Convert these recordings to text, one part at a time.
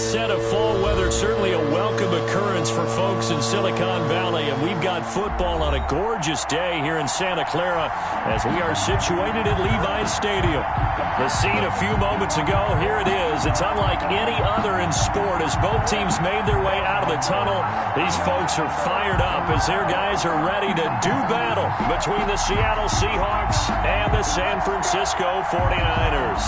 onset of fall weather, certainly a welcome occurrence for folks in Silicon Valley. And we've got football on a gorgeous day here in Santa Clara as we are situated at Levi Stadium. The scene a few moments ago, here it is. It's unlike any other in sport as both teams made their way out of the tunnel. These folks are fired up as their guys are ready to do battle between the Seattle Seahawks and the San Francisco 49ers.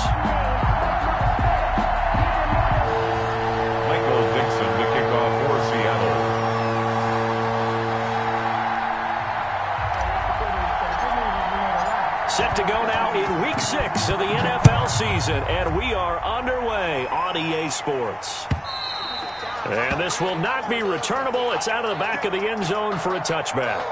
Set to go now in Week 6 of the NFL season, and we are underway on EA Sports. And this will not be returnable. It's out of the back of the end zone for a touchback.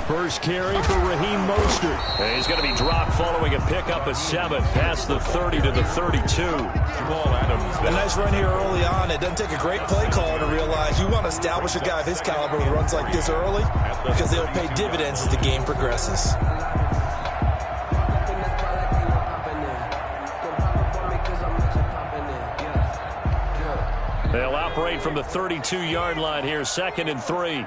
First carry for Raheem Mostert. And he's going to be dropped following a pickup of 7 past the 30 to the 32. A nice run here early on. It doesn't take a great play caller to realize you want to establish a guy of his caliber who runs like this early because they'll pay dividends as the game progresses. They'll operate from the 32-yard line here, 2nd and 3.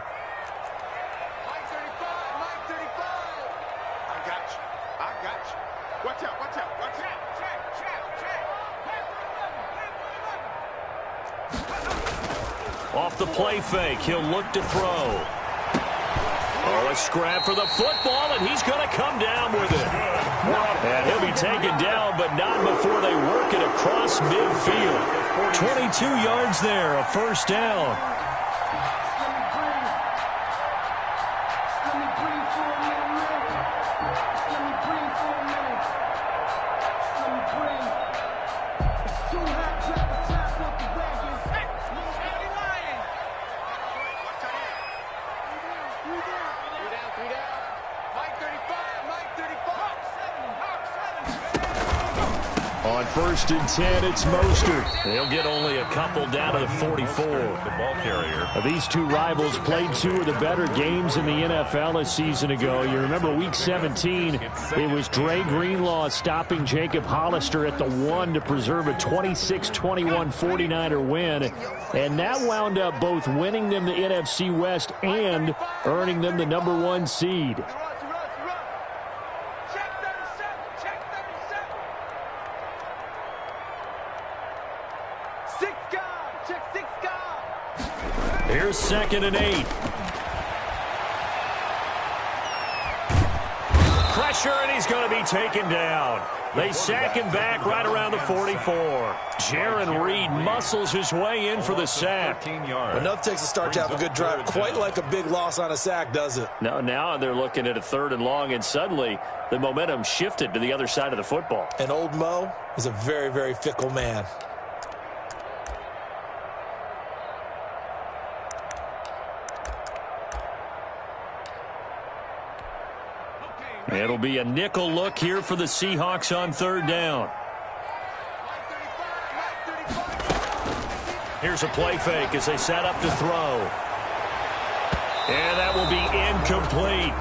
Off the play fake, he'll look to throw. Oh, a scrap for the football, and he's going to come down with it. And he'll be taken down, but not before they work it across midfield. 22 yards there, a first down. On 1st and 10, it's Mostert. They'll get only a couple down to the 44. The ball carrier. These two rivals played 2 of the better games in the NFL a season ago. You remember Week 17, it was Dre Greenlaw stopping Jacob Hollister at the 1 to preserve a 26-21 49er win. And that wound up both winning them the NFC West and earning them the #1 seed. Here's 2nd and 8. Pressure, and he's going to be taken down. They sack him back right around the 44. Jaron Reed muscles his way in for the sack. Enough takes a start to have a good drive. Quite like a big loss on a sack, does it? No, now they're looking at a 3rd and long, and suddenly the momentum shifted to the other side of the football. And old Mo is a very, very fickle man. It'll be a nickel look here for the Seahawks on 3rd down. Here's a play fake as they set up to throw. And that will be incomplete.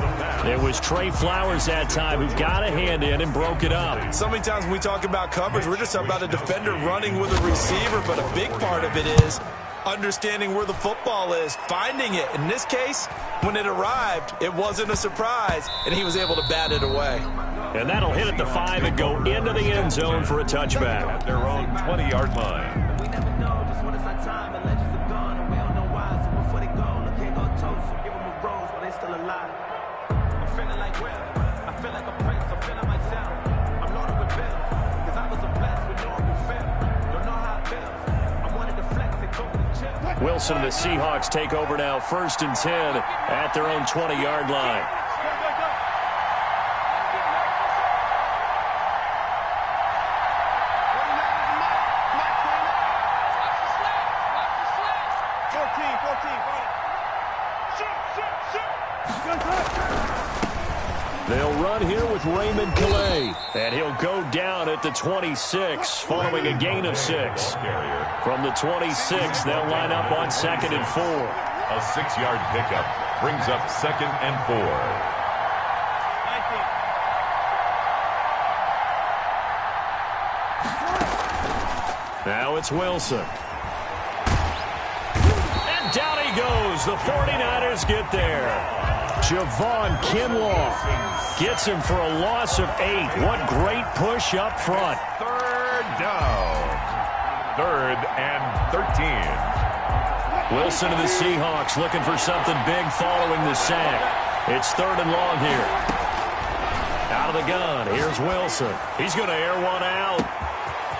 It was Trey Flowers that time who got a hand in and broke it up. So many times when we talk about coverage, we're just talking about a defender running with a receiver, but a big part of it is understanding where the football is, finding it. In this case, when it arrived, it wasn't a surprise, and he was able to bat it away. And that'll hit at the 5 and go into the end zone for a touchback. At their own 20-yard line. We never know just when it's our time, and legends are gone, and we don't know why. So before they go, look, here go toast, so give them a rose while they still alive. I'm feeling like Will, I feel like a prince, I'm feeling myself. I'm loaded with bills, because I was a blessed with no one feel. Don't know how it feels. I wanted to flex and go for the chill. Wilson and the Seahawks take over now, 1st and 10 at their own 20-yard line. They'll run here with Raymond Calais. And he'll go down at the 26 following a gain of 6. From the 26, they'll line up on 2nd and 4. A 6-yard pickup brings up 2nd and 4. Now it's Wilson. And down he goes. The 49ers get there. Javon Kinlaw gets him for a loss of 8. What great push up front. 3rd down. 3rd and 13. Wilson to the Seahawks looking for something big following the sack. It's 3rd and long here. Out of the gun. Here's Wilson. He's going to air one out.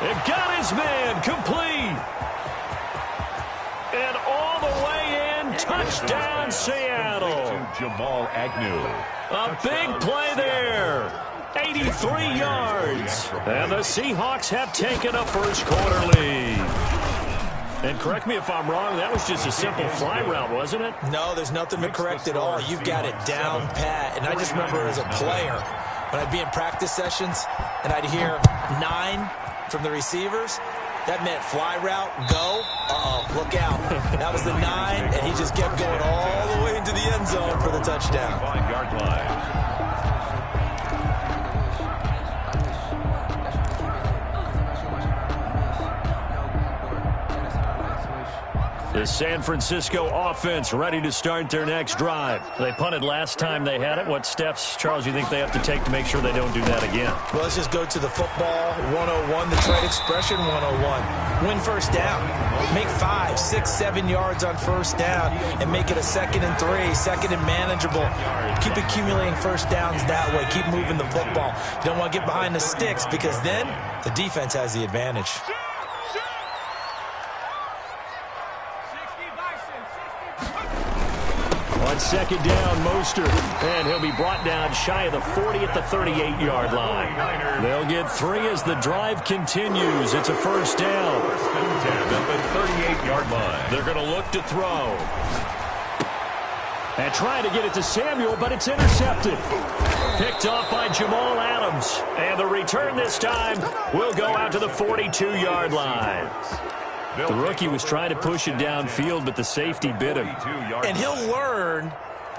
It got his man complete. And all the way in. Touchdown, Seattle. Jamal Agnew. A big play there. 83 yards. And the Seahawks have taken a first quarter lead. And correct me if I'm wrong, that was just a simple fly route, wasn't it? No, there's nothing to correct at all. You've got it down pat. And I just remember as a player, when I'd be in practice sessions and I'd hear 9 from the receivers, that meant fly route, go, look out. That was the 9, and he just kept going all the way into the end zone for the touchdown. 5-yard line. The San Francisco offense ready to start their next drive. They punted last time they had it. What steps, Charles, you think they have to take to make sure they don't do that again? Well, let's just go to the football 101, the trade expression 101. Win first down. Make 5, 6, 7 yards on first down and make it a 2nd and 3, 2nd and manageable. Keep accumulating first downs that way. Keep moving the football. You don't want to get behind the sticks because then the defense has the advantage. On 2nd down, Mostert. And he'll be brought down shy of the 40 at the 38-yard line. They'll get 3 as the drive continues. It's a first down. 1st and 10 at the 38-yard line. They're going to look to throw. And trying to get it to Samuel, but it's intercepted. Picked off by Jamal Adams. And the return this time will go out to the 42-yard line. The rookie was trying to push it downfield, but the safety bit him. And he'll learn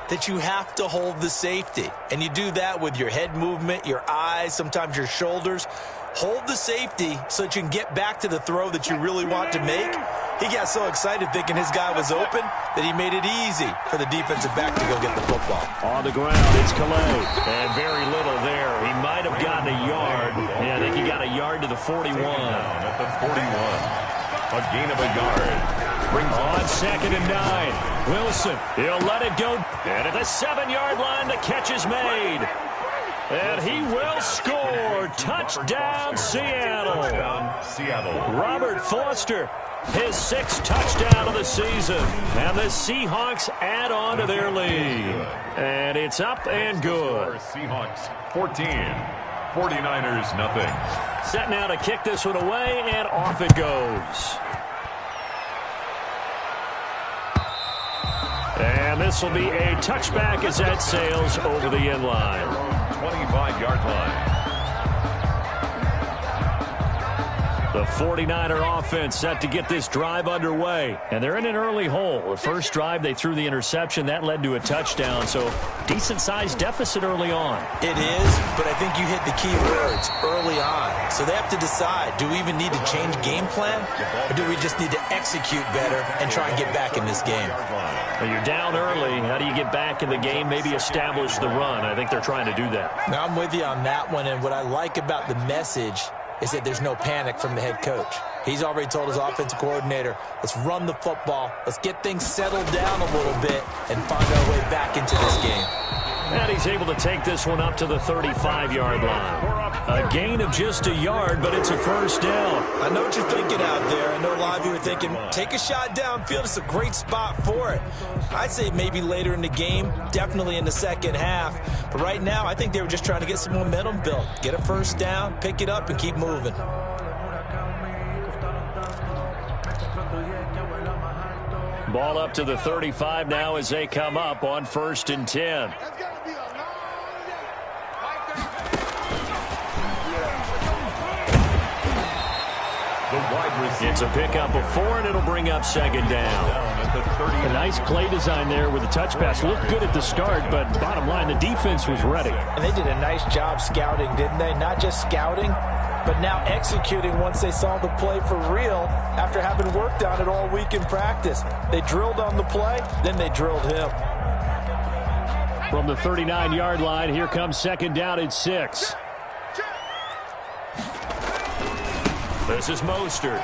that you have to hold the safety. And you do that with your head movement, your eyes, sometimes your shoulders. Hold the safety so that you can get back to the throw that you really want to make. He got so excited thinking his guy was open that he made it easy for the defensive back to go get the football. On the ground, it's Calais. And very little there. He might have gotten a yard. Yeah, I think he got a yard to the 41. At the 41. A gain of a yard. Brings on 2nd and 9. Wilson, he'll let it go. And at the 7-yard line, the catch is made. And he will score. Touchdown, Seattle. Robert Foster, his 6th touchdown of the season. And the Seahawks add on to their lead. And it's up and good. Seahawks 14. 49ers nothing. Set now to kick this one away, and off it goes. And this will be a touchback as that sails over the end line. 25-yard line. The 49er offense set to get this drive underway. And they're in an early hole. The first drive, they threw the interception. That led to a touchdown. So decent-sized deficit early on. It is, but I think you hit the key words early on. So they have to decide, do we even need to change game plan? Or do we just need to execute better and try and get back in this game? Well, you're down early. How do you get back in the game? Maybe establish the run. I think they're trying to do that. Now, I'm with you on that one. And what I like about the message is that there's no panic from the head coach. He's already told his offensive coordinator, let's run the football, let's get things settled down a little bit and find our way back into this game. And he's able to take this one up to the 35-yard line. A gain of just a yard, but it's a first down. I know what you're thinking out there. I know a lot of you are thinking, take a shot downfield. It's a great spot for it. I'd say maybe later in the game, definitely in the second half. But right now, I think they were just trying to get some momentum built. Get a first down, pick it up, and keep moving. Ball up to the 35 now as they come up on 1st and 10. It's a pickup of 4, and it'll bring up 2nd down. A nice play design there with the touch pass. Looked good at the start, but bottom line, the defense was ready. And they did a nice job scouting, didn't they? Not just scouting, but now executing once they saw the play for real after having worked on it all week in practice. They drilled on the play, then they drilled him. From the 39-yard line, here comes 2nd down at 6. This is Mostert.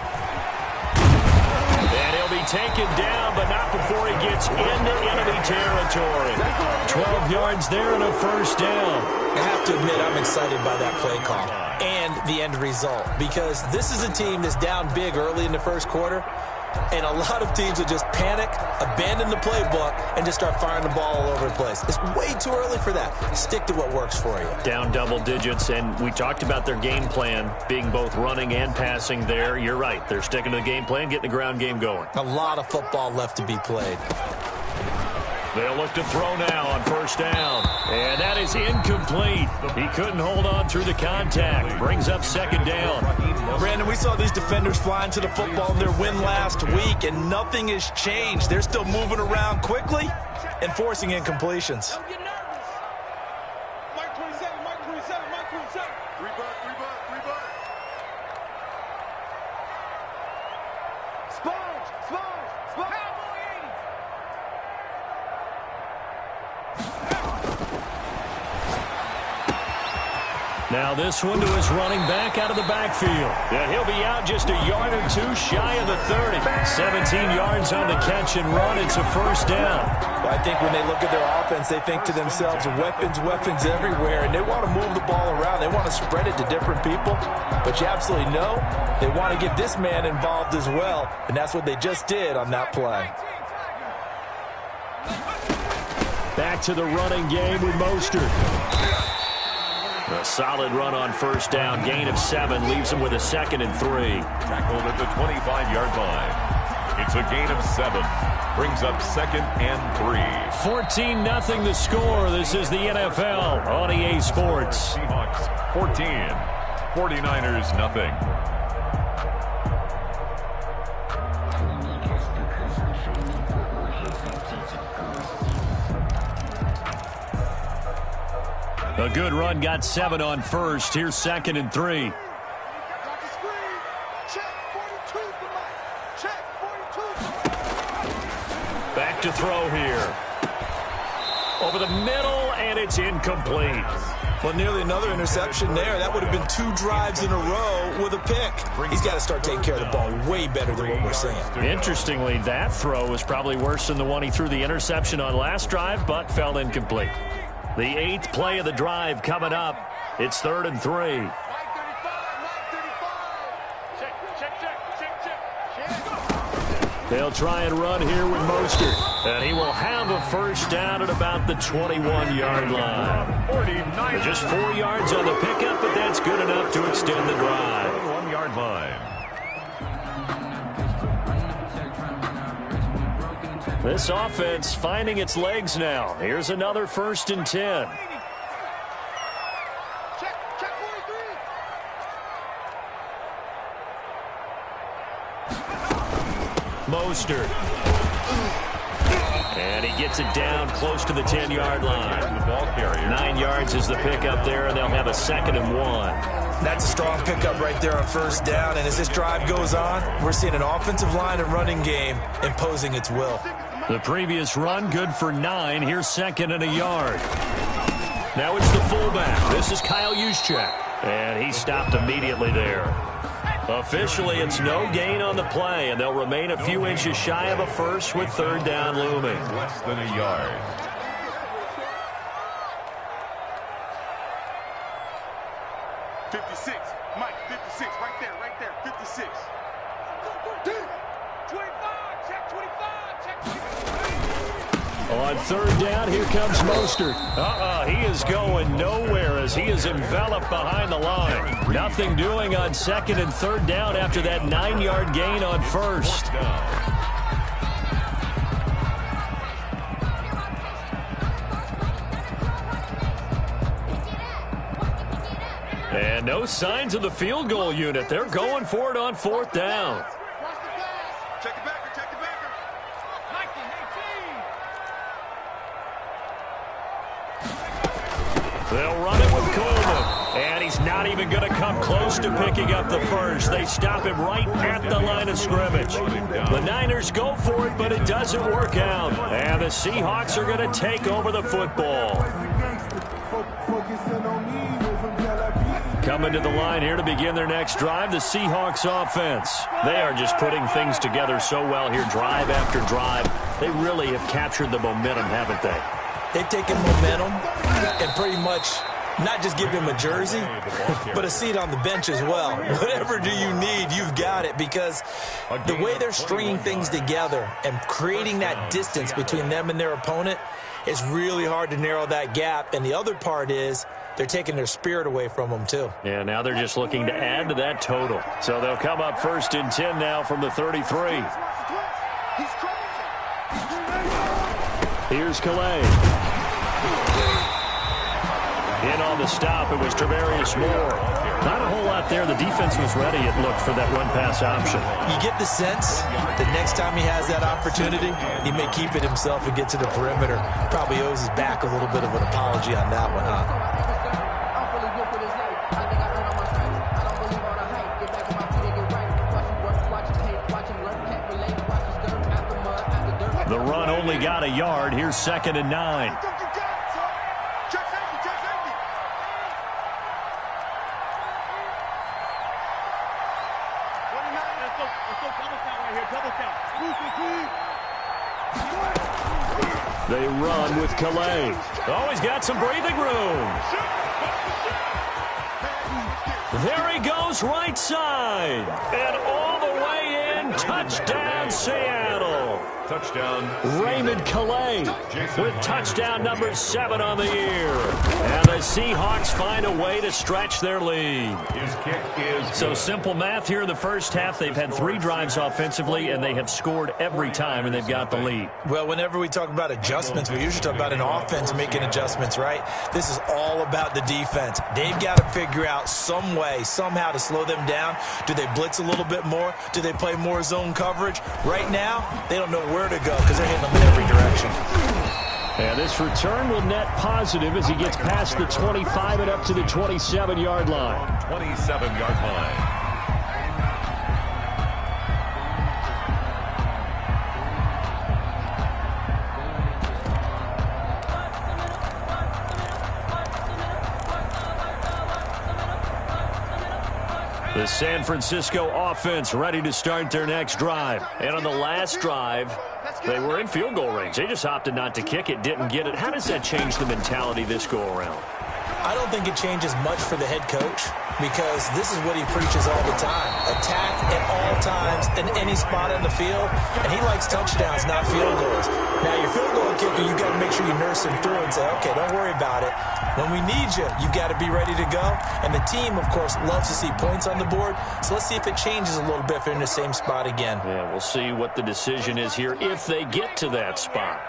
And he'll be taken down, but not before he gets into enemy territory. 12 yards there and a 1st down. I have to admit, I'm excited by that play call and the end result, because this is a team that's down big early in the 1st quarter, and a lot of teams will just panic, abandon the playbook, and just start firing the ball all over the place. It's way too early for that. Stick to what works for you. Down double digits, and we talked about their game plan being both running and passing there. You're right. They're sticking to the game plan, getting the ground game going. A lot of football left to be played. They'll look to throw now on 1st down. And that is incomplete. He couldn't hold on through the contact. Brings up 2nd down. Brandon, we saw these defenders flying to the football in their win last week, and nothing has changed. They're still moving around quickly and forcing incompletions. Mike 27, Mike 27, Mike 27. Rebut. Sponge. Now this one to his running back out of the backfield. And he'll be out just a yard or 2 shy of the 30. 17 yards on the catch and run. It's a 1st down. Well, I think when they look at their offense, they think to themselves, weapons everywhere, and they want to move the ball around. They want to spread it to different people. But you absolutely know they want to get this man involved as well, and that's what they just did on that play. Back to the running game with Mostert. A solid run on 1st down. Gain of 7 leaves him with a 2nd and 3. Tackled at the 25-yard line. It's a gain of 7. Brings up 2nd and 3. 14-0 the score. This is the NFL on EA Sports. Seahawks 14. 49ers nothing. A good run, got 7 on 1st. Here's 2nd and 3. Back to throw here. Over the middle, and it's incomplete. Well, nearly another interception there. That would have been 2 drives in a row with a pick. He's got to start taking care of the ball way better than what we're saying. Interestingly, that throw was probably worse than the one he threw the interception on last drive, but fell incomplete. The 8th play of the drive coming up. It's 3rd and 3. They'll try and run here with Mostert. And he will have a 1st down at about the 21-yard line. Just 4 yards on the pickup, but that's good enough to extend the drive. 1-yard line. This offense finding its legs now. Here's another 1st and 10. Mostert. And he gets it down close to the 10-yard line. 9 yards is the pickup there, and they'll have a 2nd and 1. That's a strong pickup right there on 1st down, and as this drive goes on, we're seeing an offensive line and running game imposing its will. The previous run, good for 9. Here's 2nd and a yard. Now it's the fullback. This is Kyle Juszczyk. And he stopped immediately there. Officially, it's no gain on the play, and they'll remain a few inches shy of a 1st with 3rd down looming. Less than a yard. Mike, 56, right there, 56. 25, check 25, check 25. On 3rd down, here comes Mostert. He is going nowhere as he is enveloped behind the line. Nothing doing on 2nd and 3rd down after that 9-yard gain on 1st. And no signs of the field goal unit. They're going for it on 4th down. Check the backer, check the backer. They'll run it with Coleman. And he's not even going to come close to picking up the first. They stop him right at the line of scrimmage. The Niners go for it, but it doesn't work out. And the Seahawks are going to take over the football. Coming to the line here to begin their next drive, the Seahawks offense. They are just putting things together so well here, drive after drive. They really have captured the momentum, haven't they? They've taken momentum and pretty much not just give him a jersey, but a seat on the bench as well. Whatever do you need, you've got it, because the way they're stringing things together and creating that distance between them and their opponent is really hard to narrow that gap. And the other part is they're taking their spirit away from them, too. Yeah, now they're just looking to add to that total. So they'll come up 1st and 10 now from the 33. Here's Calais. In on the stop, it was Travarius Moore. Not a whole lot there. The defense was ready, it looked, for that run-pass option. You get the sense that next time he has that opportunity, he may keep it himself and get to the perimeter. Probably owes his back a little bit of an apology on that one, huh? The run only got a yard. Here's 2nd and 9. They run with Calais. Oh, he's got some breathing room. There he goes, right side. And all the way in, touchdown, Seattle. Touchdown. Raymond Calais with touchdown number 7 on the year. And the Seahawks find a way to stretch their lead. His kick is So simple math here in the first half. They've had 3 drives offensively, and they have scored every time, and they've got the lead. Well, whenever we talk about adjustments, we usually talk about an offense making adjustments, right? This is all about the defense. They've got to figure out some way, somehow to slow them down. Do they blitz a little bit more? Do they play more zone coverage? Right now, they don't know where to go because they're hitting them in every direction. And this return will net positive as he gets past the 25 and up to the 27-yard line. 27-yard line. The San Francisco offense ready to start their next drive. And on the last drive, they were in field goal range. They just opted not to kick it, didn't get it. How does that change the mentality this go-around? I don't think it changes much for the head coach because this is what he preaches all the time. Attack at all times in any spot on the field, and he likes touchdowns, not field goals. Now, your field goal kicker, you got to make sure you nurse him through and say, okay, don't worry about it. When we need you, you got to be ready to go. And the team, of course, loves to see points on the board. So let's see if it changes a little bit if they're in the same spot again. Yeah, we'll see what the decision is here if they get to that spot.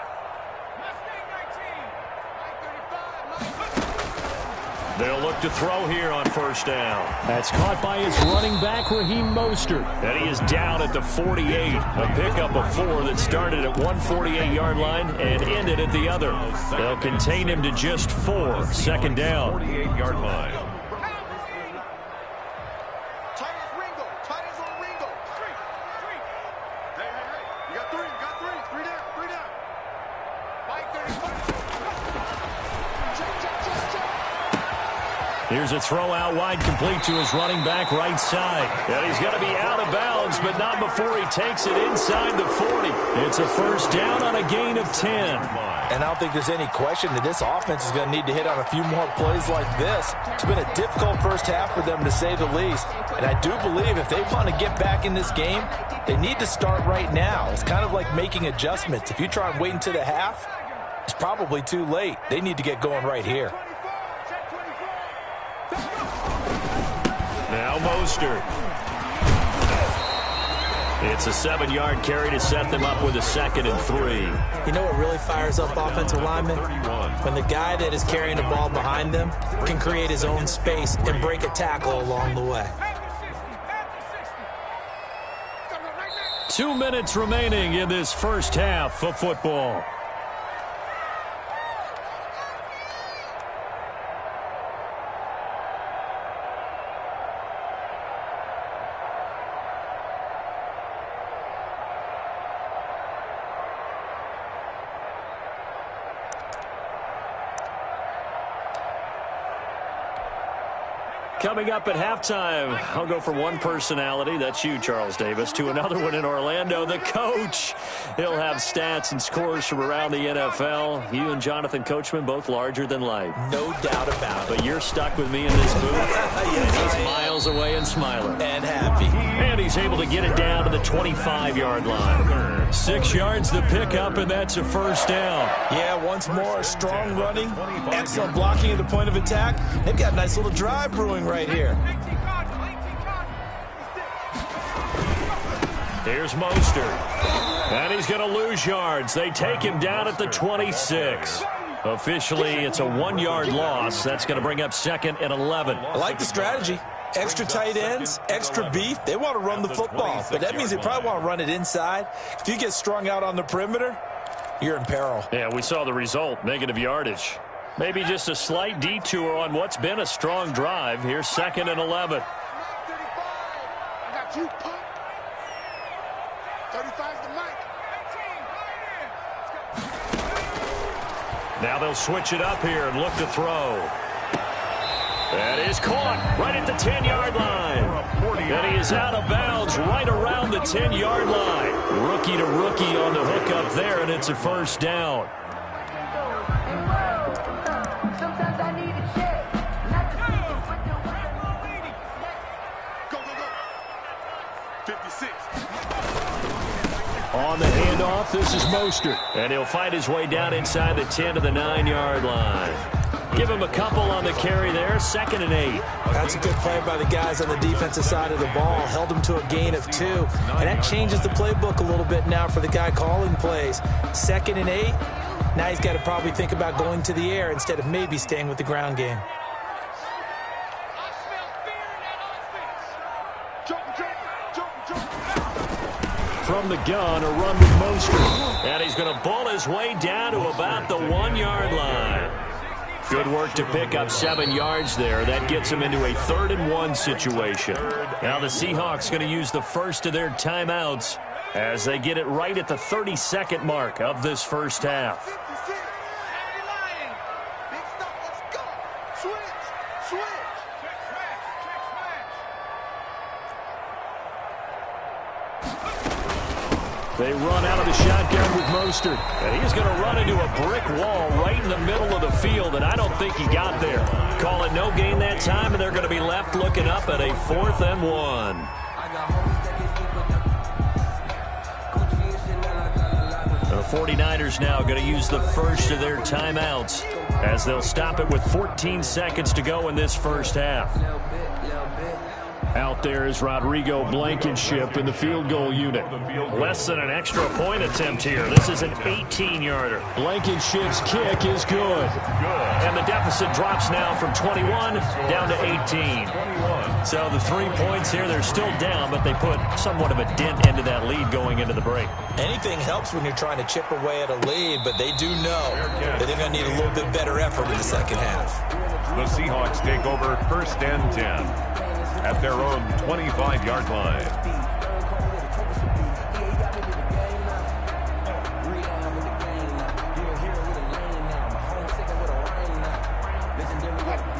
They'll look to throw here on 1st down. That's caught by his running back, Raheem Mostert. And he is down at the 48. A pickup of 4 that started at 148-yard line and ended at the other. They'll contain him to just 4. 2nd down. 48-yard line. Here's a throw out wide, complete to his running back right side. And he's going to be out of bounds, but not before he takes it inside the 40. It's a 1st down on a gain of 10. And I don't think there's any question that this offense is going to need to hit on a few more plays like this. It's been a difficult first half for them, to say the least. And I do believe if they want to get back in this game, they need to start right now. It's kind of like making adjustments. If you try and wait until the half, it's probably too late. They need to get going right here. Now Mostert. It's a 7-yard carry to set them up with a 2nd and 3. You know what really fires up offensive linemen? When the guy that is carrying the ball behind them can create his own space and break a tackle along the way. 2 minutes remaining in this first half of football. Coming up at halftime, I'll go from one personality, that's you, Charles Davis, to another one in Orlando, the coach. He'll have stats and scores from around the NFL. You and Jonathan Coachman, both larger than life. No doubt about it. But you're stuck with me in this booth. Yes, he's miles away and smiling. And happy. And he's able to get it down to the 25-yard line. 6 yards to pick up, and that's a first down. Yeah, once more, strong running, excellent blocking at the point of attack. They've got a nice little drive brewing right here. Here's Mostert. And he's going to lose yards. They take him down at the 26. Officially, it's a 1-yard loss. That's going to bring up 2nd and 11. I like the strategy. Extra tight ends, extra beef. They want to run the football, but that means they probably want to run it inside. If you get strung out on the perimeter, you're in peril. Yeah, we saw the result, negative yardage. Maybe just a slight detour on what's been a strong drive. Here's 2nd and 11. I got you, punk. 35's the mic. Now they'll switch it up here and look to throw. That is caught right at the 10-yard line. And he is out of bounds right around the 10-yard line. Rookie to rookie on the hook up there, and it's a first down. On the handoff, this is Mostert. And he'll fight his way down inside the 10 to the 9-yard line. Give him a couple on the carry there, 2nd and 8. That's a good play by the guys on the defensive side of the ball. Held him to a gain of 2. And that changes the playbook a little bit now for the guy calling plays. 2nd and 8. Now he's got to probably think about going to the air instead of maybe staying with the ground game. From the gun, a run with Mostert. And he's going to ball his way down to about the 1-yard line. Good work to pick up 7 yards there. That gets him into a 3rd and 1 situation. Now the Seahawks going to use the first of their timeouts as they get it right at the 32nd mark of this first half. They run out of the shotgun with Mostert. And he's going to run into a brick wall right in the middle of the field, and I don't think he got there. Call it no gain that time, and they're going to be left looking up at a 4th and 1. The 49ers now going to use the first of their timeouts as they'll stop it with 14 seconds to go in this first half. Out there is Rodrigo Blankenship in the field goal unit. Less than an extra point attempt here. This is an 18-yarder. Blankenship's kick is good. And the deficit drops now from 21 down to 18. So the 3 points here, they're still down, but they put somewhat of a dent into that lead going into the break. Anything helps when you're trying to chip away at a lead, but they do know that they're going to need a little bit better effort in the second half. The Seahawks take over 1st and 10. At their own 25-yard line.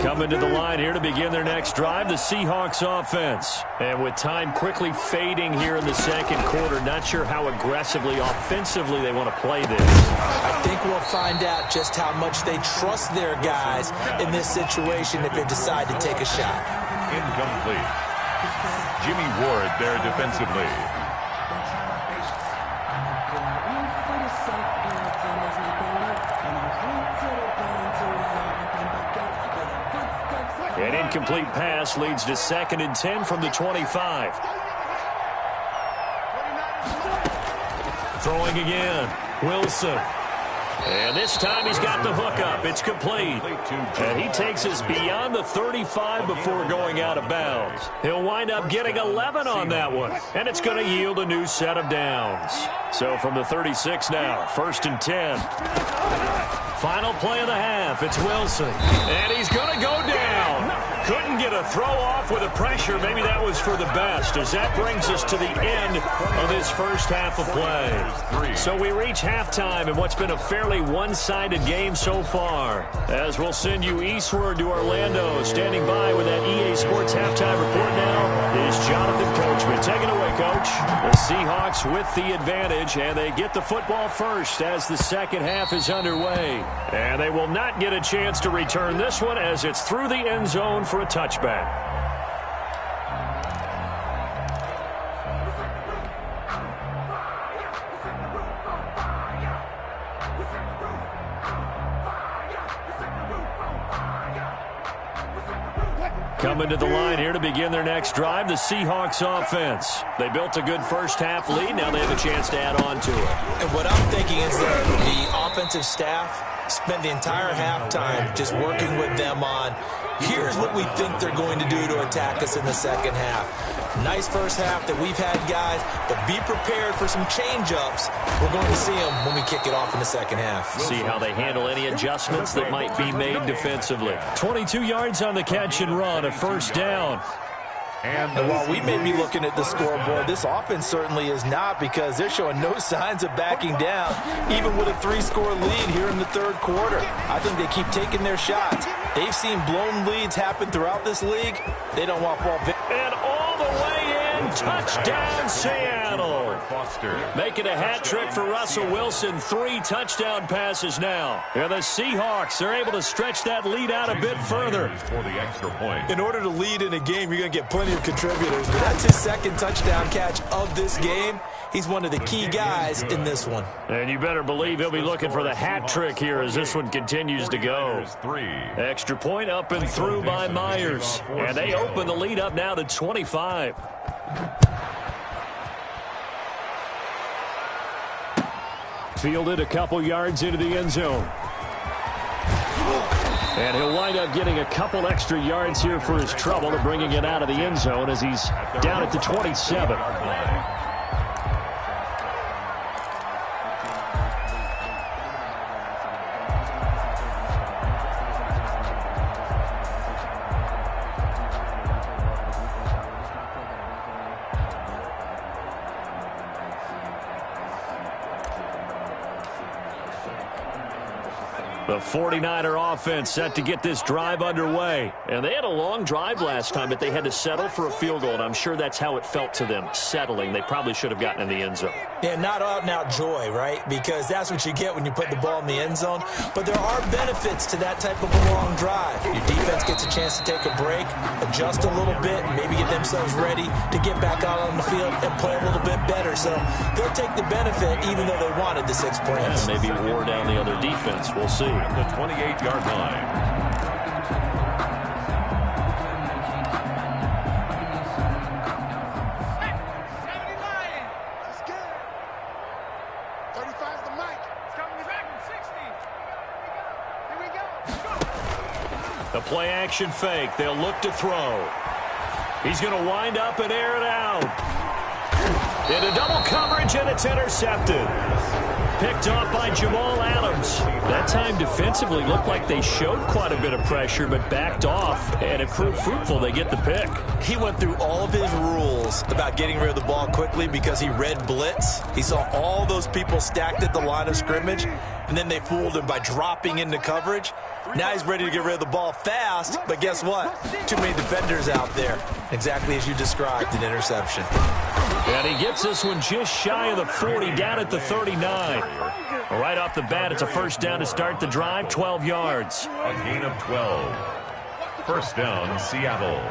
Coming to the line here to begin their next drive, the Seahawks offense. And with time quickly fading here in the second quarter, not sure how aggressively, offensively they want to play this. I think we'll find out just how much they trust their guys in this situation if they decide to take a shot. Incomplete. Jimmy Ward there defensively. An incomplete pass leads to 2nd and 10 from the 25. Throwing again. Wilson. And this time he's got the hook up. It's complete. And he takes us beyond the 35 before going out of bounds. He'll wind up getting 11 on that one. And it's going to yield a new set of downs. So from the 36 now, 1st and 10. Final play of the half. It's Wilson. And he's going to go down. Couldn't get a throw off with the pressure. Maybe that was for the best, as that brings us to the end of this first half of play. So we reach halftime in what's been a fairly one-sided game so far. As we'll send you eastward to Orlando. Standing by with that EA Sports halftime report now is Jonathan Coachman. Take it away, Coach. The Seahawks with the advantage, and they get the football first as the second half is underway. And they will not get a chance to return this one as it's through the end zone for a touchback. Coming to the line here to begin their next drive, the Seahawks offense. They built a good first half lead. Now they have a chance to add on to it. And what I'm thinking is that the offensive staff spent the entire halftime just working with them on, here's what we think they're going to do to attack us in the second half. Nice first half that we've had, guys, but be prepared for some change-ups. We're going to see them when we kick it off in the second half. See how they handle any adjustments that might be made defensively. 22 yards on the catch and run, a first down. And while we may be looking at the scoreboard, this offense certainly is not, because they're showing no signs of backing down, even with a 3-score lead here in the third quarter. I think they keep taking their shots. They've seen blown leads happen throughout this league. They don't want ball. And all the way in, touchdown Seattle. Making a hat trick for Russell Wilson. 3 touchdown passes now. And the Seahawks are able to stretch that lead out a bit further. For the extra point. In order to lead in a game, you're going to get plenty of contributors, but that's his second touchdown catch of this game. He's one of the key guys in this one. And you better believe he'll be looking for the hat trick here as this one continues to go. Extra point up and through by Myers. And they open the lead up now to 25. Fielded a couple yards into the end zone. And he'll wind up getting a couple extra yards here for his trouble to bringing it out of the end zone as he's down at the 27. The 49er offense set to get this drive underway. And they had a long drive last time, but they had to settle for a field goal, and I'm sure that's how it felt to them, settling. They probably should have gotten in the end zone. Yeah, not out-and-out joy, right? Because that's what you get when you put the ball in the end zone. But there are benefits to that type of a long drive. Your defense gets a chance to take a break, adjust a little bit, and maybe get themselves ready to get back out on the field and play a little bit better. So they'll take the benefit even though they wanted the 6 points. Yeah, maybe wore down the other defense. We'll see. At the 28-yard line. The play action fake. They'll look to throw. He's going to wind up and air it out. Into double coverage, and it's intercepted. Picked off by Jamal Adams. That time defensively looked like they showed quite a bit of pressure, but backed off, and it proved fruitful. They get the pick. He went through all of his rules about getting rid of the ball quickly because he read blitz. He saw all those people stacked at the line of scrimmage, and then they fooled him by dropping into coverage. Now he's ready to get rid of the ball fast, but guess what? Too many defenders out there. Exactly as you described, an interception. And he gets this one just shy of the 40, down at the 39. Right off the bat, it's a first down to start the drive, 12 yards. A gain of 12. First down, Seattle.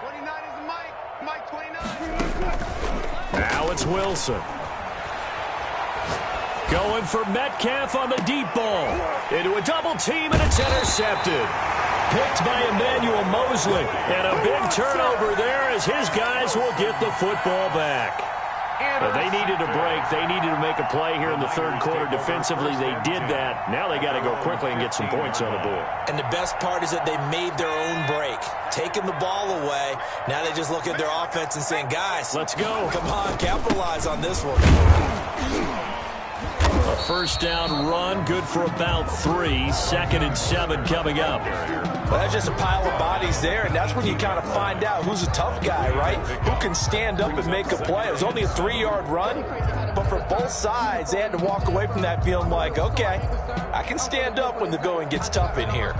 29 is Mike 29. Now it's Wilson. Going for Metcalf on the deep ball. Into a double team, and it's intercepted. Picked by Emmanuel Mosley. And a big turnover there as his guys will get the football back. But they needed a break. They needed to make a play here in the third quarter defensively. They did that. Now they got to go quickly and get some points on the board. And the best part is that they made their own break. Taking the ball away. Now they just look at their offense and saying, guys, let's go. Come on, capitalize on this one. A first down run, good for about 3. 2nd and 7 coming up. Well, that's just a pile of bodies there, and that's when you kind of find out who's a tough guy, right? Who can stand up and make a play. It was only a 3-yard run, but for both sides, they had to walk away from that feeling like, okay, I can stand up when the going gets tough in here.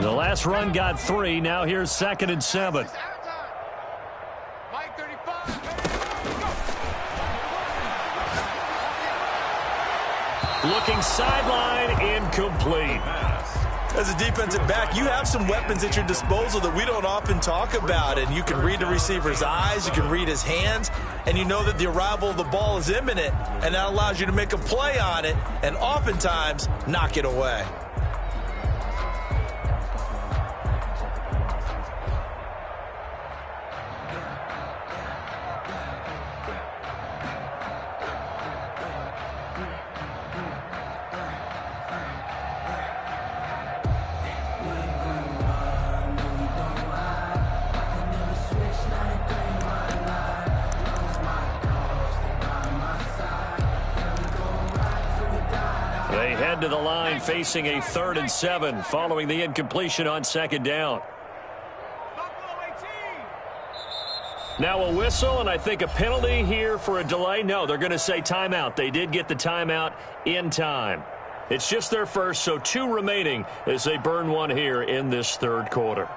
The last run got 3. Now here's 2nd and 7. Looking sideline, incomplete. As a defensive back, you have some weapons at your disposal that we don't often talk about, and you can read the receiver's eyes, you can read his hands, and you know that the arrival of the ball is imminent, and that allows you to make a play on it and oftentimes knock it away. They head to the line facing a 3rd and 7 following the incompletion on 2nd down. Now a whistle and I think a penalty here for a delay. No, they're going to say timeout. They did get the timeout in time. It's just their first, so 2 remaining as they burn one here in this third quarter.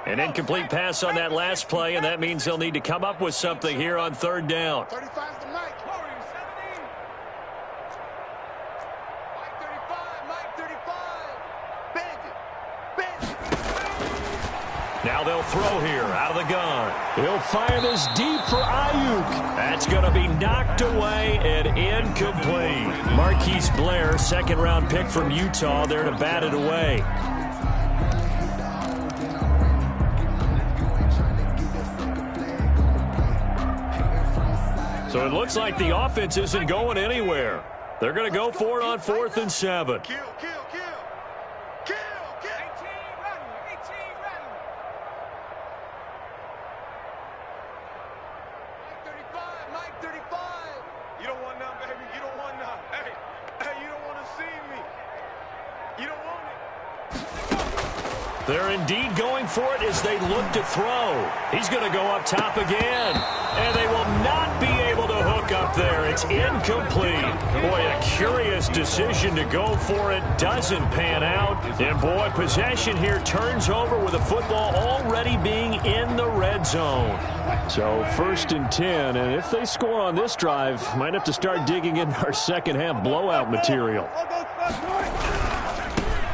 An incomplete pass on that last play, and that means they'll need to come up with something here on 3rd down. 35's the Mike. Mike 35, Mike 35. Bandit. Now they'll throw here out of the gun. He'll fire this deep for Ayuk. That's going to be knocked away and incomplete. Marquise Blair, 2nd-round pick from Utah, there to bat it away. So it looks like the offense isn't going anywhere. They're going to go for it on 4th and 7. Kill. 18 rattle. Mike 35. You don't want none, baby. You don't want none. Hey, you don't want to see me. You don't want it. They're indeed going for it as they look to throw. He's going to go up top again. And they will not be able to hook up there. It's incomplete. Boy, a curious decision to go for it. Doesn't pan out. And, boy, possession here turns over with the football already being in the red zone. So 1st and 10. And if they score on this drive, might have to start digging in our second-half blowout material.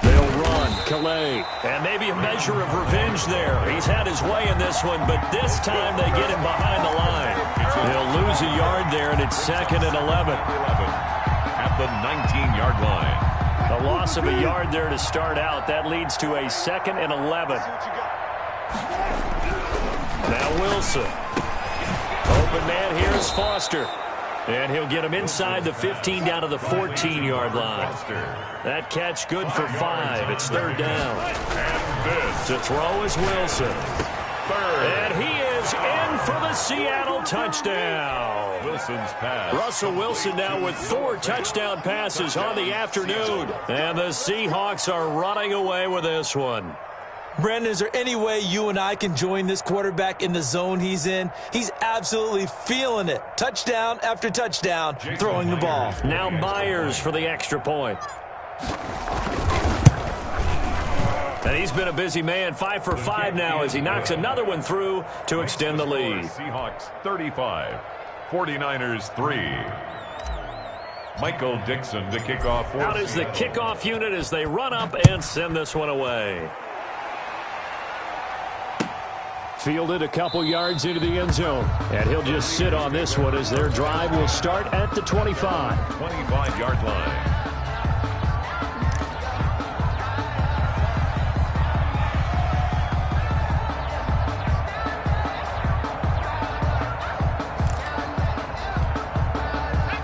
They'll run. Calais. And maybe a measure of revenge there. He's had his way in this one, but this time they get him behind the line. They'll lose a yard there, and it's 2nd and 11. At the 19-yard line. A loss of a yard there to start out. That leads to a 2nd and 11. Now Wilson. Open man here is Foster. And he'll get him inside the 15 down to the 14-yard line. That catch good for 5. It's 3rd down. To throw is Wilson. And he is in for the Seattle touchdown. Wilson's pass. Russell Wilson now with 4 touchdown passes on the afternoon. And the Seahawks are running away with this one. Brandon, is there any way you and I can join this quarterback in the zone he's in? He's absolutely feeling it. Touchdown after touchdown, throwing the ball. Now Myers for the extra point. And he's been a busy man, 5 for 5 now as he knocks another one through to extend the lead. Seahawks 35, 49ers 3. Michael Dixon to kick off. Out is the kickoff unit as they run up and send this one away. Fielded a couple yards into the end zone. And he'll just sit on this one as their drive will start at the 25. 25-yard line.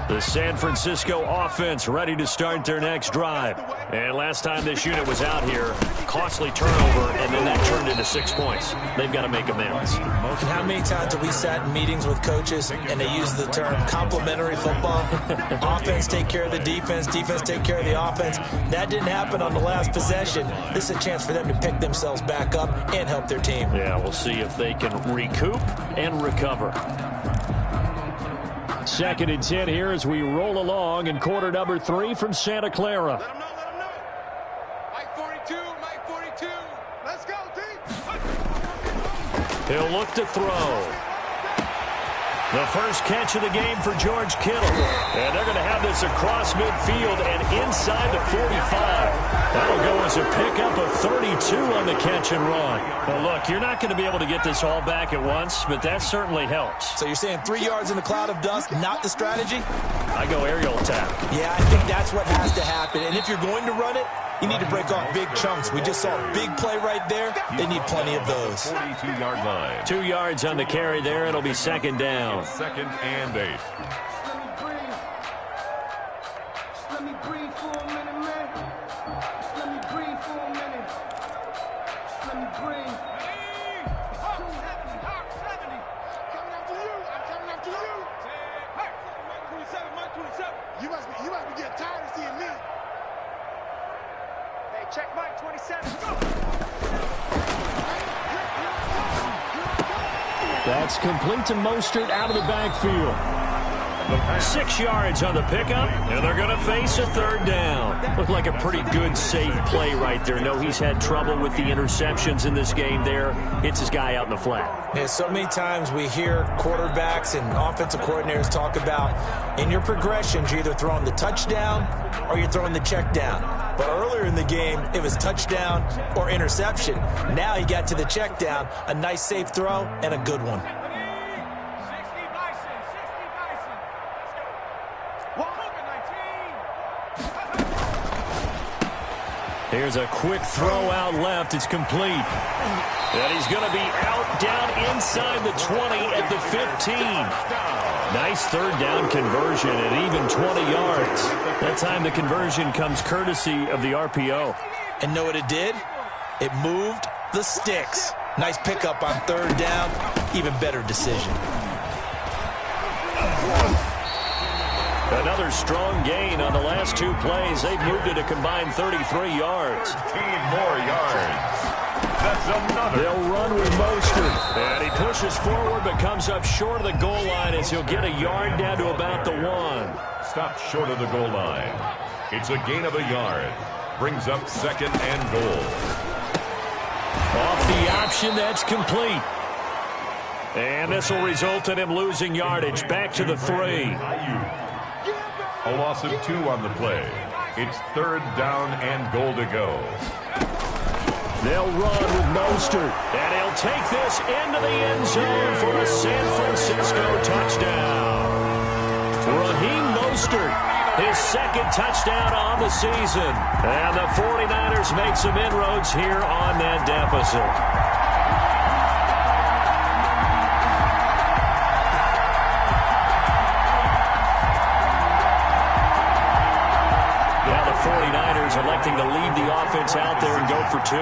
The San Francisco offense ready to start their next drive. And last time this unit was out here, costly turnover, and then that turned into 6 points. They've got to make amends. And how many times have we sat in meetings with coaches and they use the term complementary football? Offense take care of the defense, defense take care of the offense. That didn't happen on the last possession. This is a chance for them to pick themselves back up and help their team. Yeah, we'll see if they can recoup and recover. 2nd and 10 here as we roll along in quarter number 3 from Santa Clara. Let him know, let him know. Mike 42, Mike 42. Let's go, team. He'll look to throw. The first catch of the game for George Kittle. And they're going to have this across midfield and inside the 45. That'll go as a pickup of 32 on the catch and run. Well, look, you're not going to be able to get this all back at once, but that certainly helps. So you're saying 3 yards in a cloud of dust, not the strategy? I go aerial attack. Yeah, I think that's what has to happen. And if you're going to run it, you need to break off big chunks. We just saw a big play right there. They need plenty of those. 42-yard line. 2 yards on the carry there. It'll be 2nd down. 2nd and 8. Let me breathe for a minute, man. Just let me breathe for a minute. Just let me breathe. Hawk 70, Hawk 70. Coming after you. I'm coming after you. Hey, Mike 27, Mike 27. You must be getting tired of seeing me. Hey, check Mike 27. Go. That's complete to Mostert out of the backfield. 6 yards on the pickup, and they're going to face a 3rd down. Looked like a pretty good, safe play right there. No, he's had trouble with the interceptions in this game there. Hits his guy out in the flat. Yeah, so many times we hear quarterbacks and offensive coordinators talk about in your progressions, you're either throwing the touchdown or you're throwing the check down. But earlier in the game, it was touchdown or interception. Now he got to the check down, a nice safe throw, and a good one. Here's a quick throw out left. It's complete. And he's going to be out down inside the 20 at the 15. Nice 3rd down conversion at even 20 yards. That time the conversion comes courtesy of the RPO. And know what it did? It moved the sticks. Nice pickup on 3rd down. Even better decision. Another strong gain on the last 2 plays. They've moved it a combined 33 yards. 13 more yards. That's another. They'll run with Mostert. And he pushes forward but comes up short of the goal line as he'll get a yard down to about the 1. Stopped short of the goal line. It's a gain of a yard. Brings up 2nd and goal. Off the option, that's complete. And this will result in him losing yardage back to the 3. A loss of 2 on the play. It's 3rd down and goal to go. They'll run with Mostert. And he'll take this into the end zone for a San Francisco touchdown. Raheem Mostert, his 2nd touchdown on the season. And the 49ers make some inroads here on that deficit. Electing to leave the offense out there and go for 2.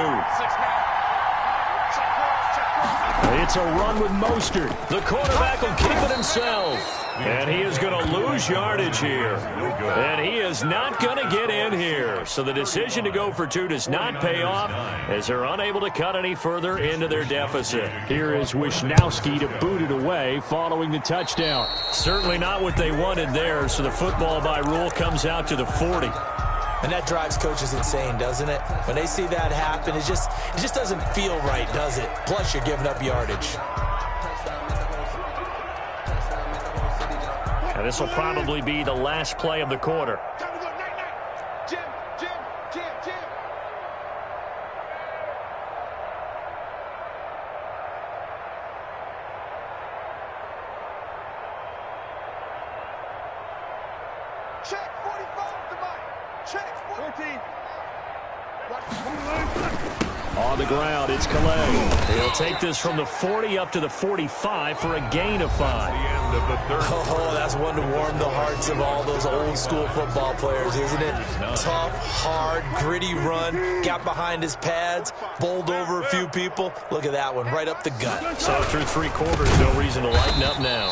It's a run with Mostert. The quarterback will keep it himself. And he is going to lose yardage here. And he is not going to get in here. So the decision to go for 2 does not pay off as they're unable to cut any further into their deficit. Here is Wisnowski to boot it away following the touchdown. Certainly not what they wanted there, so the football by rule comes out to the 40. And that drives coaches insane, doesn't it? When they see that happen, it just doesn't feel right, does it? Plus, you're giving up yardage. And this will probably be the last play of the quarter. Jim. Check 45 to Mike. Check 14. On the ground, it's Calais. He'll take this from the 40 up to the 45 for a gain of 5. Oh, that's one to warm the hearts of all those old school football players, isn't it? Tough, hard, gritty run. Got behind his pads, bowled over a few people. Look at that one, right up the gut. So through 3 quarters, no reason to lighten up now.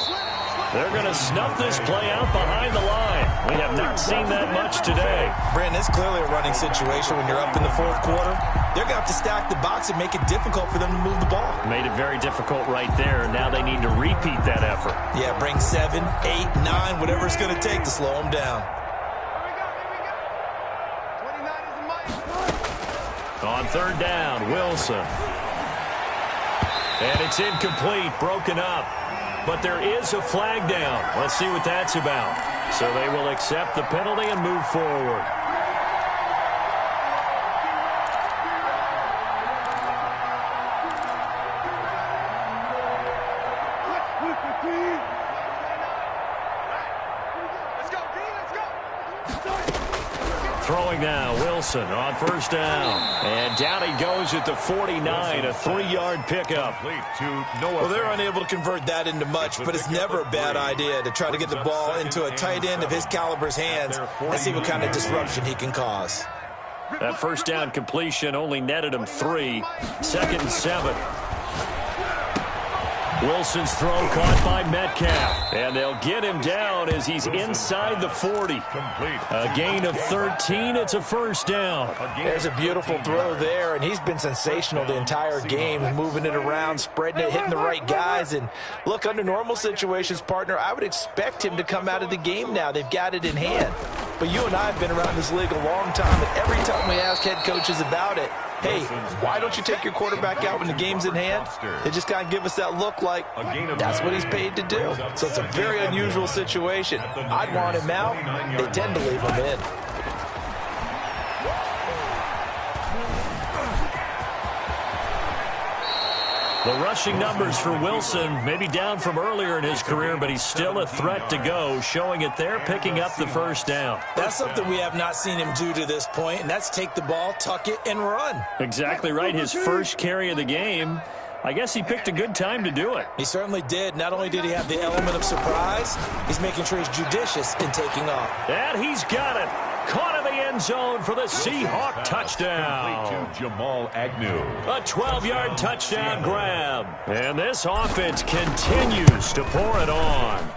They're going to snuff this play out behind the line. We have not seen that much today. Brandon, it's clearly a running situation when you're up in the 4th quarter. They're going to have to stack the box and make it difficult for them to move the ball. Made it very difficult right there. Now they need to repeat that effort. Yeah, bring 7, 8, 9, whatever it's going to take to slow them down. Here we go. 29 is the mic. On 3rd down, Wilson. And it's incomplete, broken up. But there is a flag down. Let's see what that's about. So they will accept the penalty and move forward. Let's go, D. Let's go. Throwing now, Wilson on 1st down. And down he goes at the 49, a 3-yard pickup. Well, they're unable to convert that into much, but it's never a bad idea to try to get the ball into a tight end of his caliber's hands and see what kind of disruption he can cause. That 1st down completion only netted him 3. 2nd and 7. Wilson's throw caught by Metcalf. And they'll get him down as he's inside the 40. A gain of 13. It's a 1st down. There's a beautiful throw there, and he's been sensational the entire game, moving it around, spreading it, hitting the right guys. And look, under normal situations, partner, I would expect him to come out of the game now. They've got it in hand. But you and I have been around this league a long time, and every time we ask head coaches about it, hey, why don't you take your quarterback out when the game's in hand? They just kind of give us that look like that's what he's paid to do. So it's a very unusual situation. I'd want him out. They tend to leave him in. The rushing numbers for Wilson maybe down from earlier in his career, but he's still a threat to go, showing it there, picking up the 1st down. That's something we have not seen him do to this point, and that's take the ball, tuck it, and run. Exactly right. His first carry of the game. I guess he picked a good time to do it. He certainly did. Not only did he have the element of surprise, he's making sure he's judicious in taking off. And he's got it. Caught in the end zone for the Seahawks touchdown. To Jamal Agnew. A 12-yard touchdown grab. And this offense continues to pour it on.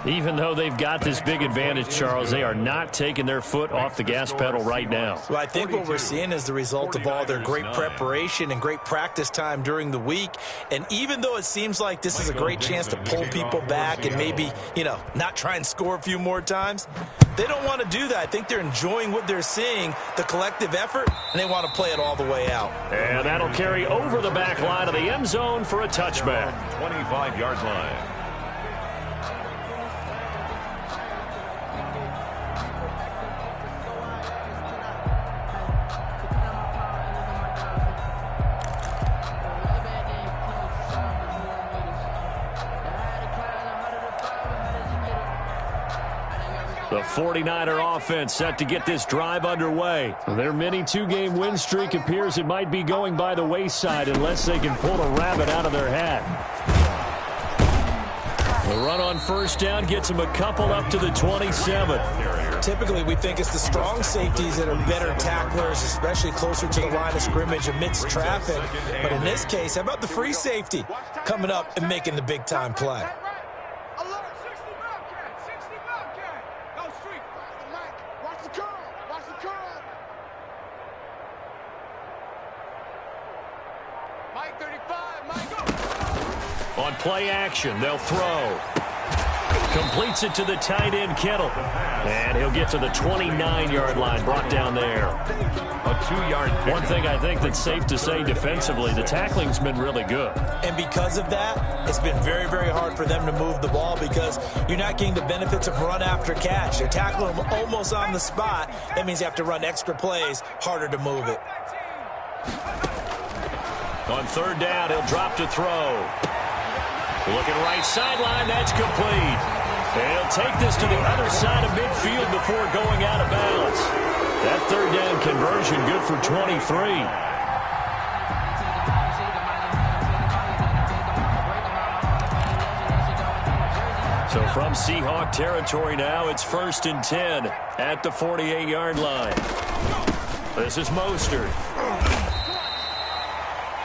Even though they've got this big advantage, Charles, they are not taking their foot off the gas pedal right now. Well, I think what we're seeing is the result of all their great preparation and great practice time during the week. And even though it seems like this is a great chance to pull people back and maybe, not try and score a few more times, they don't want to do that. I think they're enjoying what they're seeing, the collective effort, and they want to play it all the way out. And that'll carry over the back line of the end zone for a touchback. 25-yard line. The 49er offense set to get this drive underway. Their mini 2-game win streak appears it might be going by the wayside unless they can pull a rabbit out of their hat. The run on 1st down gets them a couple up to the 27. Typically, we think it's the strong safeties that are better tacklers, especially closer to the line of scrimmage amidst traffic. But in this case, how about the free safety coming up and making the big-time play? On play action, they'll throw. Completes it to the tight end, Kittle. And he'll get to the 29-yard line, brought down there. A 2-yard pick. One thing I think that's safe to say defensively, the tackling's been really good. And because of that, it's been very, very hard for them to move the ball because you're not getting the benefits of run after catch. You're tackling them almost on the spot. That means you have to run extra plays, harder to move it. On 3rd down, he'll drop to throw. Looking right sideline, that's complete. They'll take this to the other side of midfield before going out of bounds. That third down conversion good for 23. So from Seahawk territory now, it's 1st and 10 at the 48-yard line. This is Mostert.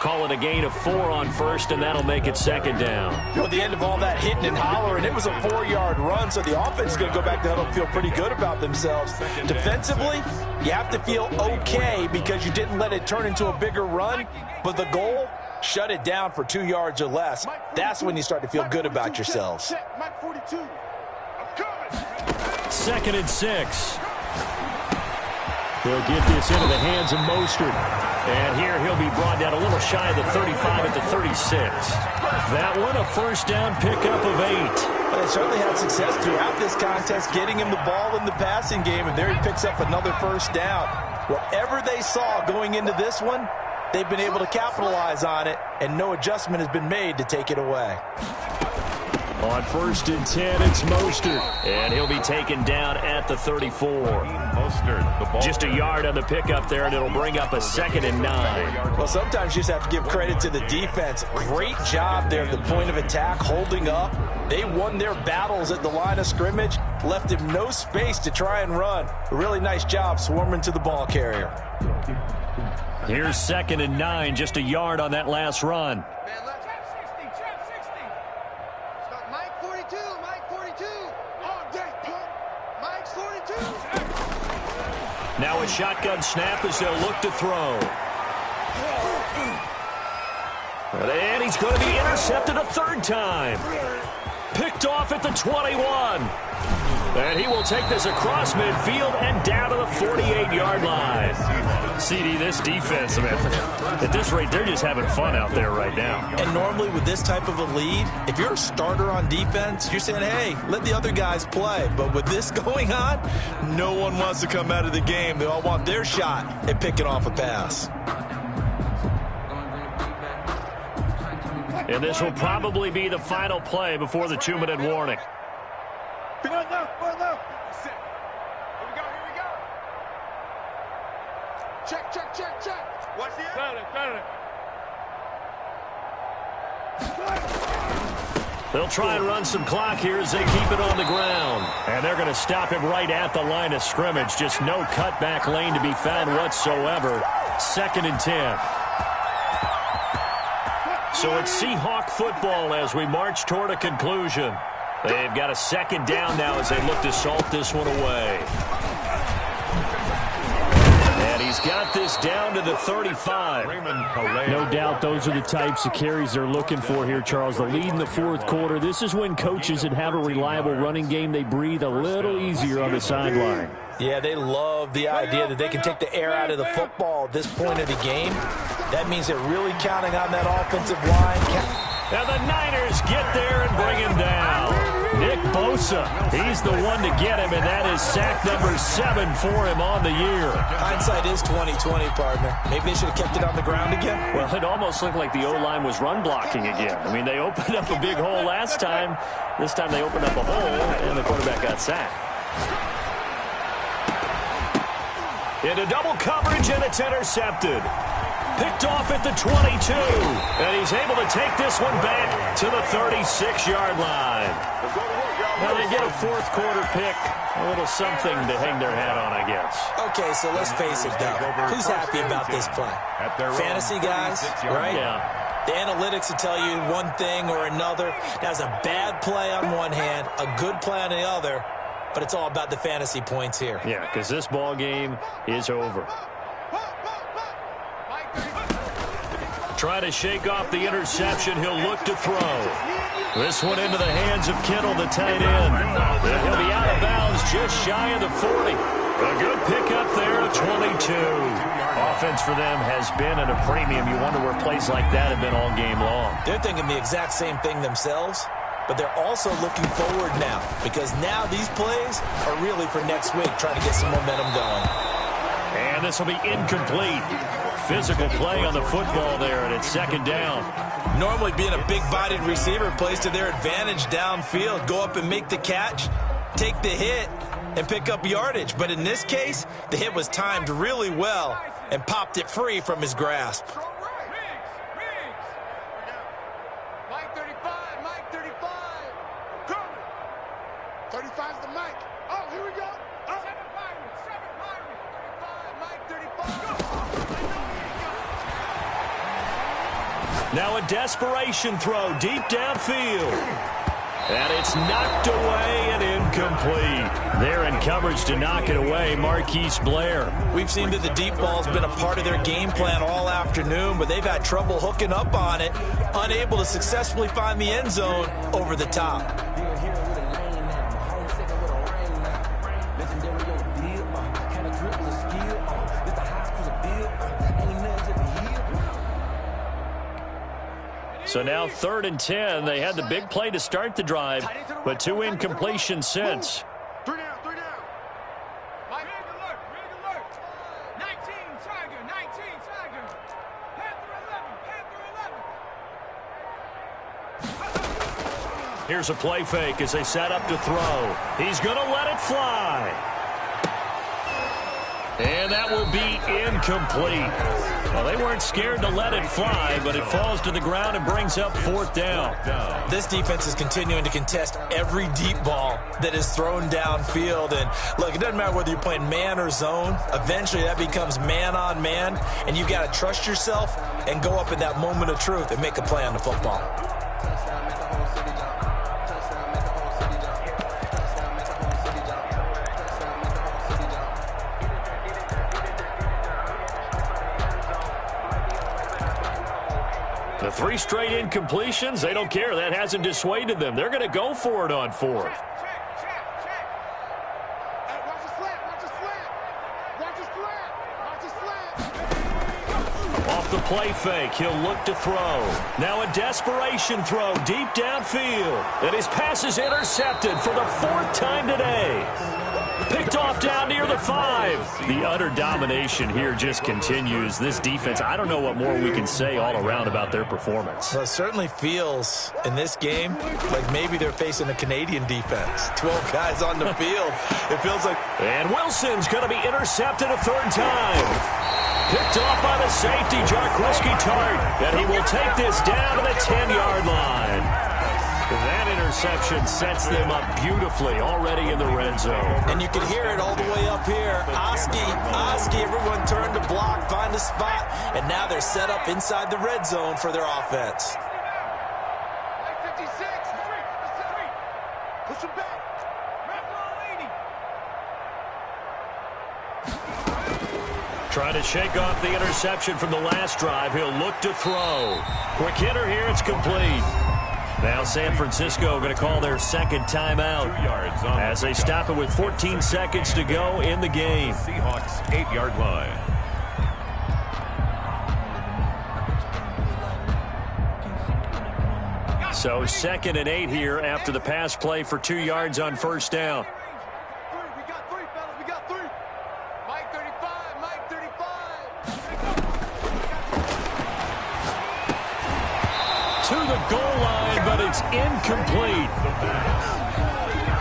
Call it a gain of 4 on first, and that'll make it 2nd down. At the end of all that hitting and hollering, it was a 4-yard run, so the offense is going to go back to huddle and feel pretty good about themselves. Defensively, you have to feel okay because you didn't let it turn into a bigger run, but the goal, shut it down for 2 yards or less. That's when you start to feel good about yourselves. 2nd and 6. He'll get this into the hands of Mostert. And here he'll be brought down a little shy of the 35 at the 36. That one, a first down pickup of 8. Well, they certainly had success throughout this contest, getting him the ball in the passing game, and there he picks up another first down. Whatever they saw going into this one, they've been able to capitalize on it, and no adjustment has been made to take it away. On 1st and 10, it's Mostert, and he'll be taken down at the 34. Mostert, the ball. Just a yard on the pickup there, and it'll bring up a 2nd and 9. Well, sometimes you just have to give credit to the defense. Great job there at the point of attack, holding up. They won their battles at the line of scrimmage, left him no space to try and run. A really nice job swarming to the ball carrier. Here's 2nd and 9, just a yard on that last run. Now a shotgun snap as they'll look to throw. And he's going to be intercepted a 3rd time. Picked off at the 21. And he will take this across midfield and down to the 48-yard line. CD, this defense, man, at this rate, they're just having fun out there right now. And normally with this type of a lead, if you're a starter on defense, you're saying, hey, let the other guys play. But with this going on, no one wants to come out of the game. They all want their shot at picking off a pass. And this will probably be the final play before the 2-minute warning. Here we go. Check. Watch the They'll try and run some clock here as they keep it on the ground. And they're going to stop him right at the line of scrimmage. Just no cutback lane to be found whatsoever. 2nd and 10. So it's Seahawk football as we march toward a conclusion. They've got a 2nd down now as they look to salt this one away. And he's got this down to the 35. No doubt those are the types of carries they're looking for here, Charles. The lead in the 4th quarter. This is when coaches that have a reliable running game, they breathe a little easier on the sideline. Yeah, they love the idea that they can take the air out of the football at this point of the game. That means they're really counting on that offensive line. And the Niners get there and bring him down. Nick Bosa, he's the one to get him, and that is sack number 7 for him on the year. Hindsight is 20/20, partner. Maybe they should have kept it on the ground again. Well, it almost looked like the O-line was run blocking again. I mean, they opened up a big hole last time. This time they opened up a hole, and the quarterback got sacked. Into double coverage, and it's intercepted. Picked off at the 22. And he's able to take this one back to the 36-yard line. Now they get a 4th quarter pick. A little something to hang their hat on, I guess. Okay, so let's face it, though. Who's happy about this play? Fantasy guys, right? Yeah. The analytics will tell you one thing or another. That's a bad play on one hand, a good play on the other. But it's all about the fantasy points here. Yeah, because this ball game is over. Trying to shake off the interception. He'll look to throw. This one into the hands of Kittle, the tight end. And he'll be out of bounds just shy of the 40. A good pickup there at 22. Offense for them has been at a premium. You wonder where plays like that have been all game long. They're thinking the exact same thing themselves, but they're also looking forward now because now these plays are really for next week, trying to get some momentum going. And this will be incomplete. physical play on the football there, and it's second down. Normally being a big-bodied receiver plays to their advantage downfield. Go up and make the catch, take the hit, and pick up yardage. But in this case, the hit was timed really well and popped it free from his grasp. Mike 35, Mike 35. Come. 35's the mic. Oh, here we go. Oh. 7 Pirates, 35, Mike 35. Now a desperation throw deep downfield. And it's knocked away and incomplete. They're in coverage to knock it away, Marquise Blair. We've seen that the deep ball's been a part of their game plan all afternoon, but they've had trouble hooking up on it, unable to successfully find the end zone over the top. So now 3rd and 10. They had the big play to start the drive, but 2 incompletions since. 3 down, 3 down. Mike, Rig alert, rig alert. 19 Tiger, 19 Tiger. Panther 11, Panther 11. Here's a play fake as they set up to throw. He's going to let it fly. And that will be incomplete. Well, they weren't scared to let it fly, but it falls to the ground and brings up 4th down. This defense is continuing to contest every deep ball that is thrown downfield. And, look, it doesn't matter whether you're playing man or zone. Eventually, that becomes man-on-man, and you've got to trust yourself and go up in that moment of truth and make a play on the football. The 3 straight incompletions, they don't care. That hasn't dissuaded them. They're going to go for it on 4th. hey, watch the slant, watch the slant. Watch the slant, watch the slant. Off the play fake, he'll look to throw. Now a desperation throw deep downfield. And his pass is intercepted for the 4th time today. Picked off down near the 5. The utter domination here just continues. This defense, I don't know what more we can say all around about their performance. Well, it certainly feels in this game like maybe they're facing a Canadian defense. 12 guys on the field. It feels like... And Wilson's going to be intercepted a 3rd time. Picked off by the safety, Jarkowski Tart. And he will take this down to the 10-yard line. That interception sets them up beautifully already in the red zone. And you can hear it all the way up here. Oski, everyone turned to block, find a spot, and now they're set up inside the red zone for their offense. Mike 56, push him back. Trying to shake off the interception from the last drive. He'll look to throw. Quick hitter here, it's complete. Now San Francisco going to call their 2nd timeout as they stop it with 14 seconds to go in the game. Seahawks 8-yard line. So 2nd and 8 here after the pass play for 2 yards on 1st down. We got 3, fellas, we got 3. Mike 35, Mike 35. To the goal line, but it's incomplete.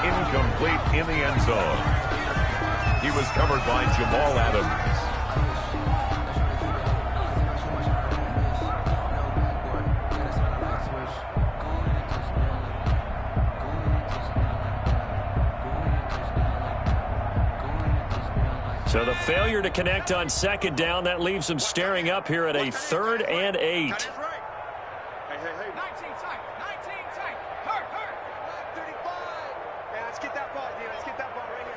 Incomplete in the end zone. He was covered by Jamal Adams. So the failure to connect on 2nd down, that leaves them staring up here at a 3rd and 8. Hey. 19 tight. Hurt. 35. Yeah, let's get that ball, dude. Let's get that ball right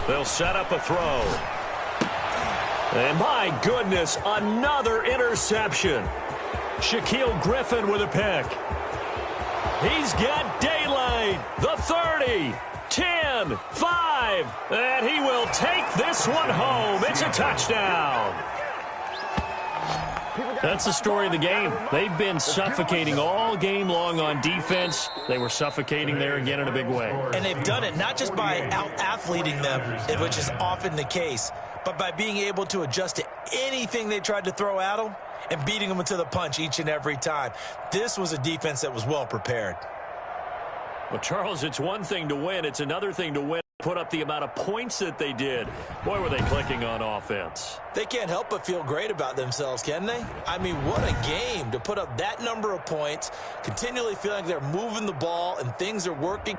here. They'll set up a throw. And my goodness, another interception. Shaquille Griffin with a pick. He's got daylight. The 30, 10, 5. And he will take this one home. It's a touchdown. That's the story of the game. They've been suffocating all game long on defense. They were suffocating there again in a big way. And they've done it not just by out-athleting them, which is often the case, but by being able to adjust to anything they tried to throw at them and beating them to the punch each and every time. This was a defense that was well prepared. Well, Charles, it's one thing to win. It's another thing to win. Put up the amount of points that they did. Boy, were they clicking on offense. They can't help but feel great about themselves, can they? I mean, what a game to put up that number of points, continually feeling like they're moving the ball and things are working.